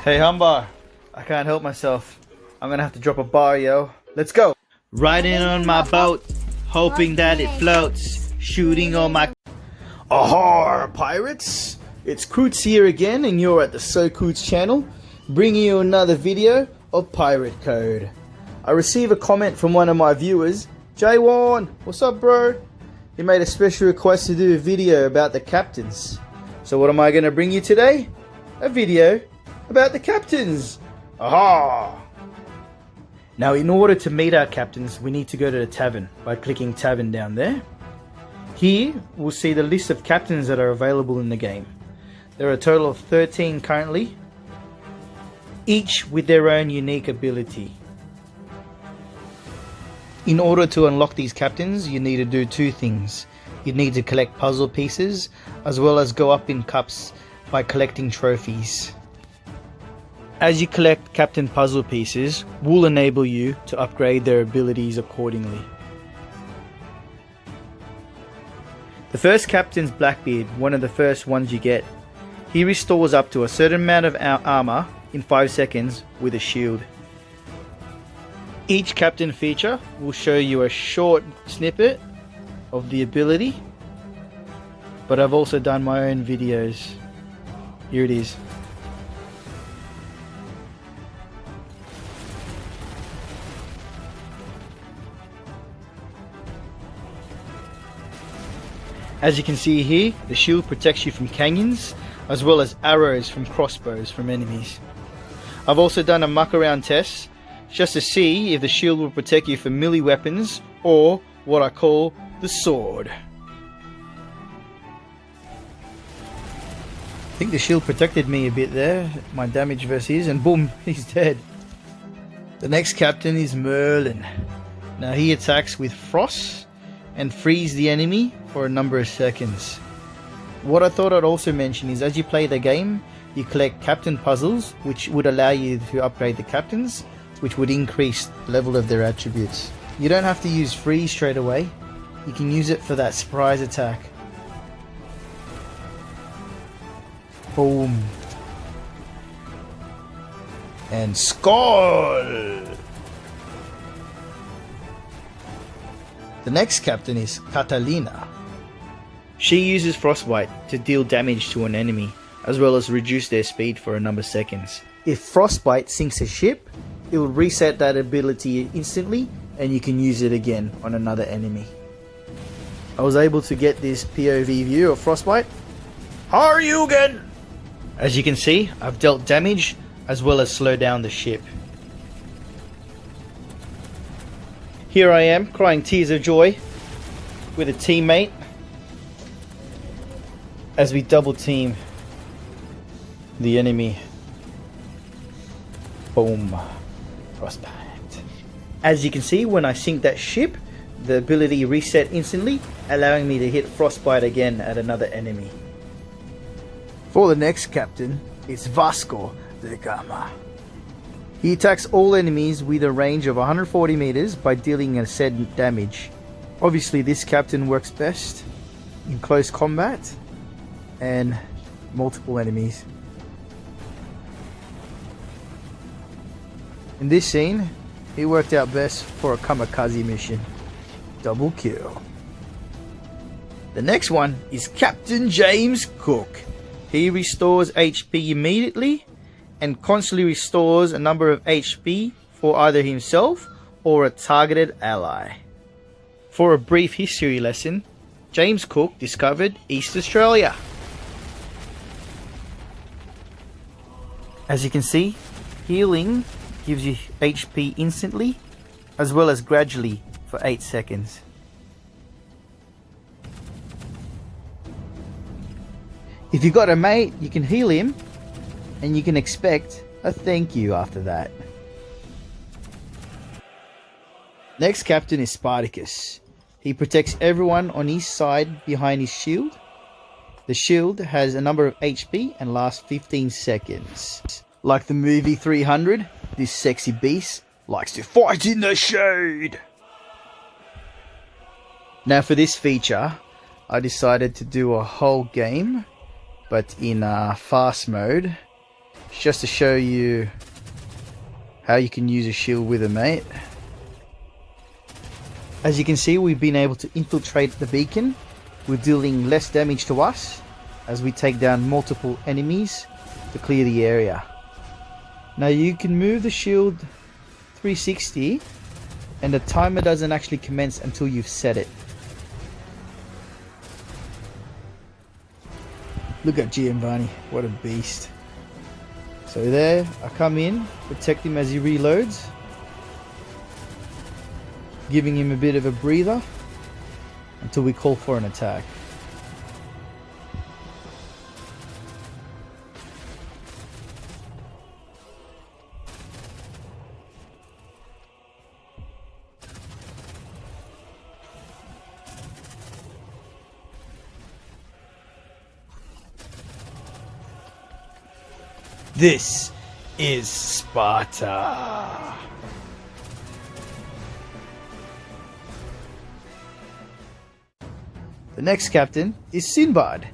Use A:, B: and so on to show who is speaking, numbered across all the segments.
A: Hey Humbar, I can't help myself. I'm gonna have to drop a bar, yo. Let's go. Riding on my boat, hoping that it floats, shooting on my... Ahoy, pirates! It's Qwooootz here again, and you're at the Soqwooootz channel, bringing you another video of Pirate Code. I received a comment from one of my viewers, Jayman, what's up bro? He made a special request to do a video about the captains. So what am I gonna bring you today? A video about the captains. Aha! Now in order to meet our captains, we need to go to the tavern by clicking tavern down there. Here we'll see the list of captains that are available in the game. There are a total of 13 currently, each with their own unique ability. In order to unlock these captains, you need to do two things. You need to collect puzzle pieces, as well as go up in cups by collecting trophies. As you collect captain puzzle pieces, will enable you to upgrade their abilities accordingly. The first captain's Blackbeard, one of the first ones you get. He restores up to a certain amount of armor in 5 seconds with a shield. Each captain feature will show you a short snippet of the ability, but I've also done my own videos. Here it is. As you can see here, the shield protects you from canyons, as well as arrows from crossbows from enemies. I've also done a muck around test, just to see if the shield will protect you from melee weapons, or what I call the sword. I think the shield protected me a bit there, my damage versus his, and boom, he's dead. The next captain is Merlin. Now he attacks with frost and freeze the enemy for a number of seconds. What I thought I'd also mention is as you play the game, you collect captain puzzles, which would allow you to upgrade the captains, which would increase the level of their attributes. You don't have to use freeze straight away, you can use it for that surprise attack. Boom. And skull! The next captain is Catalina. She uses frostbite to deal damage to an enemy, as well as reduce their speed for a number of seconds. If frostbite sinks a ship, it will reset that ability instantly, and you can use it again on another enemy. I was able to get this POV view of frostbite. How are you again? As you can see, I've dealt damage as well as slowed down the ship. Here I am crying tears of joy with a teammate as we double team the enemy. Boom. Frostbite. As you can see, when I sink that ship, the ability reset instantly, allowing me to hit frostbite again at another enemy. For the next captain, it's Vasco da Gama. He attacks all enemies with a range of 140 meters by dealing a set damage. Obviously this captain works best in close combat and multiple enemies. In this scene, he worked out best for a kamikaze mission. Double kill. The next one is Captain James Cook. He restores HP immediately and constantly restores a number of HP for either himself or a targeted ally. For a brief history lesson, James Cook discovered East Australia. As you can see, healing gives you HP instantly, as well as gradually for 8 seconds. If you got a mate, you can heal him, and you can expect a thank you after that. Next captain is Spartacus. He protects everyone on his side behind his shield. The shield has a number of HP and lasts 15 seconds. Like the movie 300, this sexy beast likes to fight in the shade. Now for this feature, I decided to do a whole game, but in fast mode, just to show you how you can use a shield with a mate. As you can see, we've been able to infiltrate the beacon with dealing less damage to us as we take down multiple enemies to clear the area. Now you can move the shield 360 and the timer doesn't actually commence until you've set it. Look at Jayman, what a beast. So there, I come in, protect him as he reloads, giving him a bit of a breather until we call for an attack. This is Sparta. The next captain is Sinbad.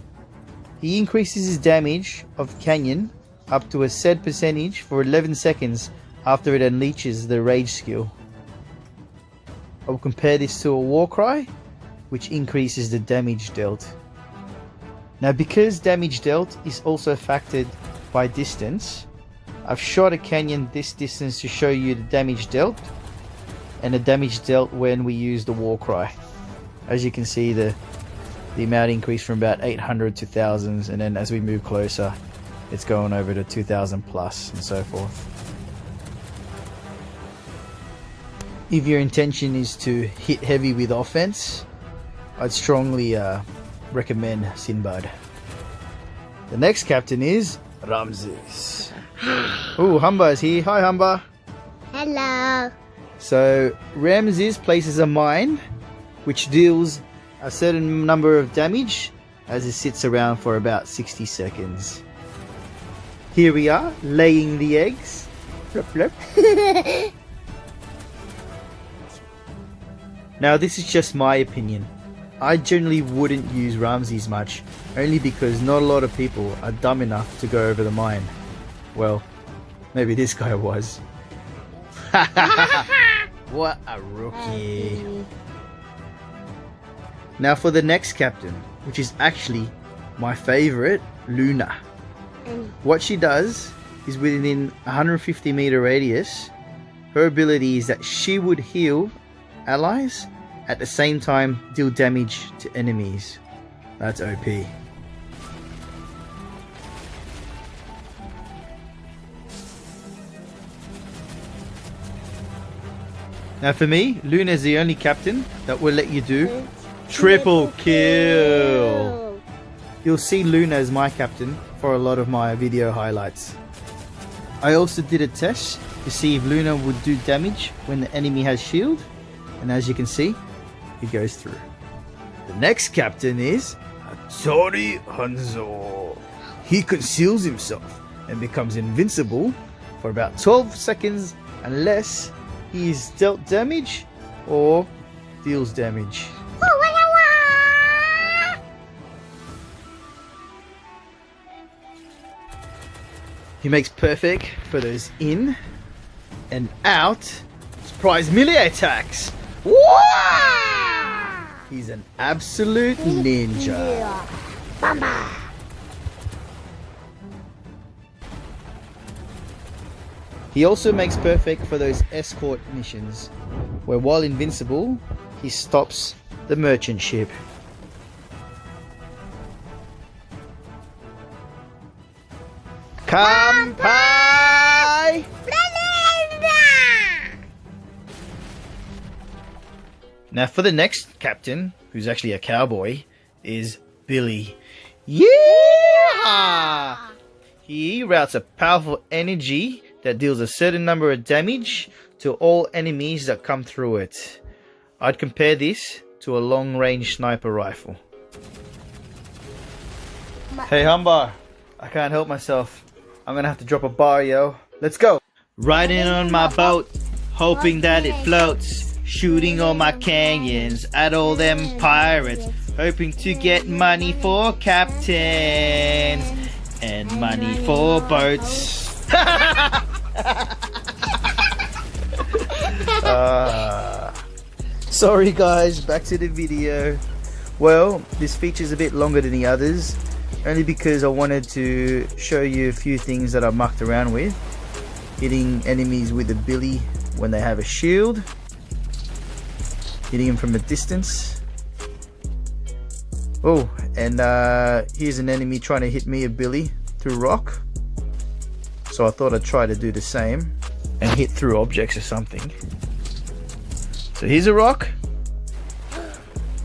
A: He increases his damage of Canyon up to a set percentage for 11 seconds after it unleashes the rage skill. I will compare this to a Warcry, which increases the damage dealt. Now because damage dealt is also factored by distance, I've shot a Canyon this distance to show you the damage dealt and the damage dealt when we use the Warcry. As you can see, the amount increased from about 800 to thousands, and then as we move closer it's going over to 2000 plus and so forth. If your intention is to hit heavy with offense, I'd strongly recommend Sinbad. The next captain is Ramses. Oh, Humba is here. Hi, Humba.
B: Hello.
A: So Ramses places a mine which deals a certain number of damage as it sits around for about 60 seconds. Here we are, laying the eggs. Flip, flip. Now this is just my opinion. I generally wouldn't use Ramses much, only because not a lot of people are dumb enough to go over the mine. Well, maybe this guy was. What a rookie. Now for the next captain, which is actually my favorite, Luna. What she does is within 150 meter radius, her ability is that she would heal allies at the same time deal damage to enemies. That's OP. Now for me, Luna is the only captain that will let you do triple kill. You'll see Luna as my captain for a lot of my video highlights. I also did a test to see if Luna would do damage when the enemy has shield, and as you can see, it goes through. The next captain is Hattori Hanzo. He conceals himself and becomes invincible for about 12 seconds unless he is dealt damage or deals damage. He makes perfect for those in and out surprise melee attacks. He's an absolute ninja. He also makes perfect for those escort missions, where while invincible, he stops the merchant ship. Kampai! Now for the next captain, who's actually a cowboy, is Billy. Yeah! He routes a powerful energy that deals a certain number of damage to all enemies that come through it. I'd compare this to a long-range sniper rifle. Hey Humba, I can't help myself. I'm gonna have to drop a bar, yo. Let's go! Riding on my boat, hoping that it floats. Shooting all my canyons at all them pirates, hoping to get money for captains and money for boats. Sorry guys, back to the video. Well, this feature's a bit longer than the others, only because I wanted to show you a few things that I mucked around with. Hitting enemies with a billy when they have a shield, hitting them from a distance. Oh, and here's an enemy trying to hit me a billy through rock. So I thought I'd try to do the same and hit through objects or something. So here's a rock.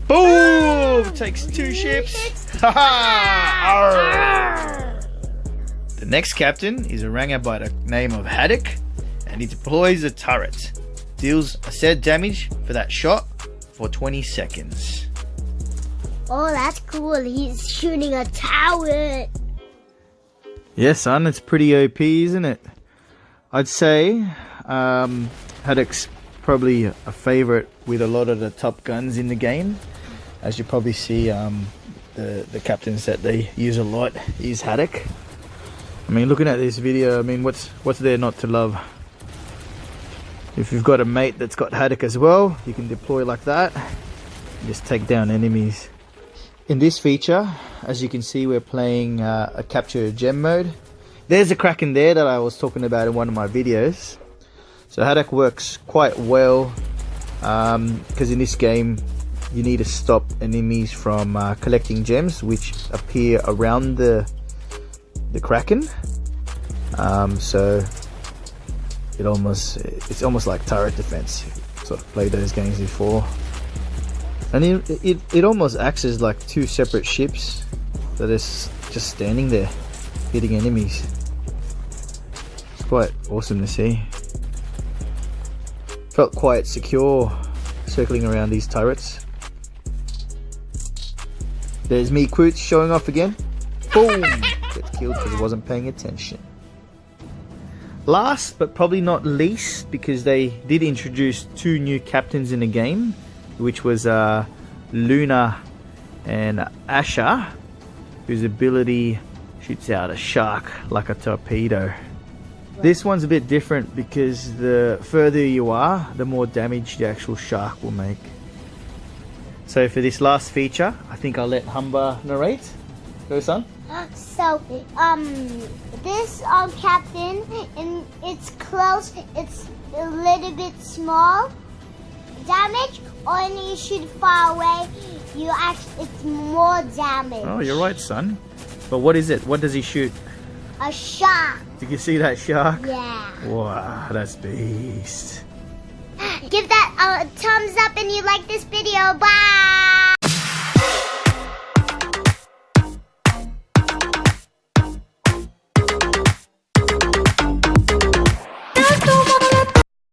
A: Boom! Takes 2 ships. Haha! The next captain is a ranger by the name of Haddock, and he deploys a turret. Deals a set damage for that shot for 20 seconds.
B: Oh, that's cool. He's shooting a tower.
A: Yeah, son, it's pretty OP, isn't it? I'd say Haddock's probably a favorite with a lot of the top guns in the game. As you probably see, the captains that they use a lot is Haddock. I mean, looking at this video, I mean, what's there not to love? If you've got a mate that's got Haddock as well, you can deploy like that. Just take down enemies. In this feature, as you can see, we're playing a capture gem mode. There's a Kraken there that I was talking about in one of my videos. So Haddock works quite well because in this game you need to stop enemies from collecting gems which appear around the Kraken. So it's almost like turret defense. Sort of played those games before. And it almost acts as like 2 separate ships that are just standing there hitting enemies. It's quite awesome to see. Felt quite secure circling around these turrets. There's me, Qwooootz, showing off again. Boom! Gets killed because I wasn't paying attention. Last but probably not least, because they did introduce 2 new captains in the game, which was Luna and Asha, whose ability shoots out a shark like a torpedo. This one's a bit different because the further you are, the more damage the actual shark will make. So for this last feature, I think I'll let Humba narrate. Go, son.
B: So, this captain, and it's close, it's a little bit small damage, or when you shoot far away, it's more damage.
A: Oh, you're right, son. But what is it? What does he shoot?
B: A shark.
A: Did you see that shark?
B: Yeah.
A: Wow, that's beast.
B: Give that a thumbs up and you like this video. Bye.